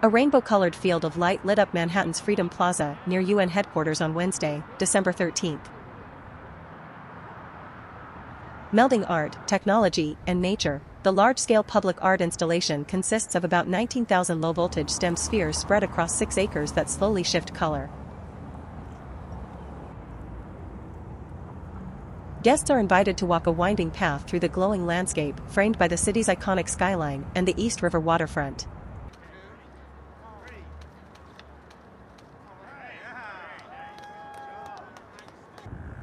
A rainbow-colored field of light lit up Manhattan's Freedom Plaza near UN headquarters on Wednesday, December 13th. Melding art, technology, and nature, the large-scale public art installation consists of about 19,000 low-voltage stem spheres spread across 6 acres that slowly shift color. Guests are invited to walk a winding path through the glowing landscape framed by the city's iconic skyline and the East River waterfront.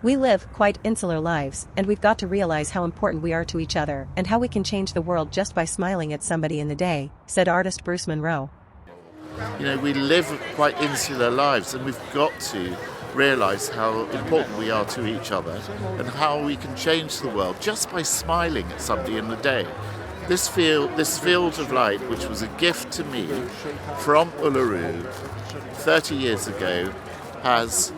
We live quite insular lives, and we've got to realize how important we are to each other and how we can change the world just by smiling at somebody in the day, said artist Bruce Munro. We live quite insular lives, and we've got to realize how important we are to each other and how we can change the world just by smiling at somebody in the day. This field of light, which was a gift to me from Uluru 30 years ago, has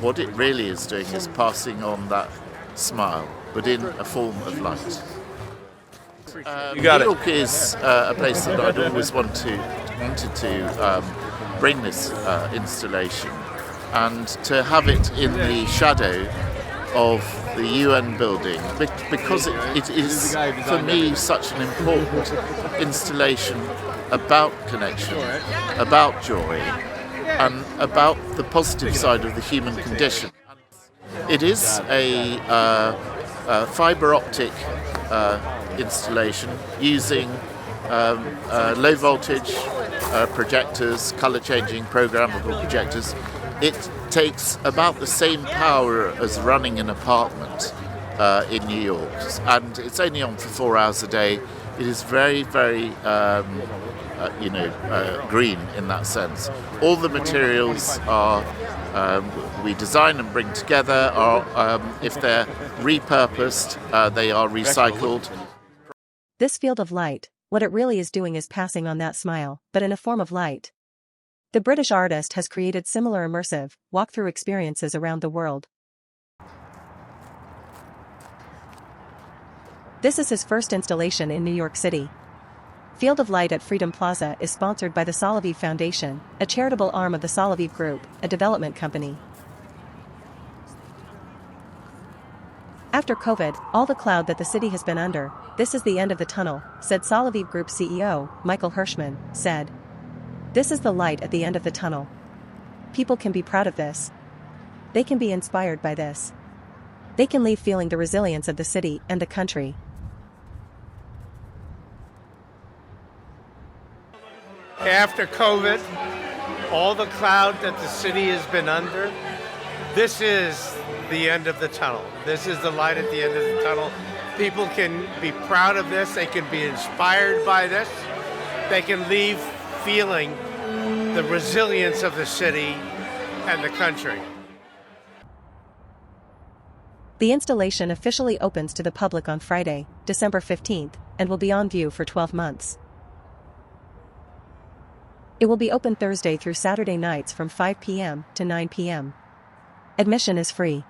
what it really is doing is passing on that smile, but in a form of light. New York is a place that I'd always wanted to bring this installation, and to have it in the shadow of the UN building, because it is for me such an important installation about connection, about joy, and about the positive side of the human condition. It is a fibre optic installation using low voltage projectors, colour changing programmable projectors. It takes about the same power as running an apartment in New York, and it's only on for 4 hours a day. It is very, very green in that sense. All the materials are we design and bring together are, if they're repurposed, they are recycled. This field of light, what it really is doing is passing on that smile, but in a form of light. The British artist has created similar immersive, walk-through experiences around the world. This is his first installation in New York City. Field of Light at Freedom Plaza is sponsored by the Salaviv Foundation, a charitable arm of the Salaviv Group, a development company. After COVID, all the cloud that the city has been under, this is the end of the tunnel, said Salaviv Group CEO, Michael Hirschman, said. This is the light at the end of the tunnel. People can be proud of this. They can be inspired by this. They can leave feeling the resilience of the city and the country. After COVID, all the cloud that the city has been under, this is the end of the tunnel. This is the light at the end of the tunnel. People can be proud of this. They can be inspired by this. They can leave feeling the resilience of the city and the country. The installation officially opens to the public on Friday, December 15th, and will be on view for 12 months. It will be open Thursday through Saturday nights from 5 p.m. to 9 p.m. Admission is free.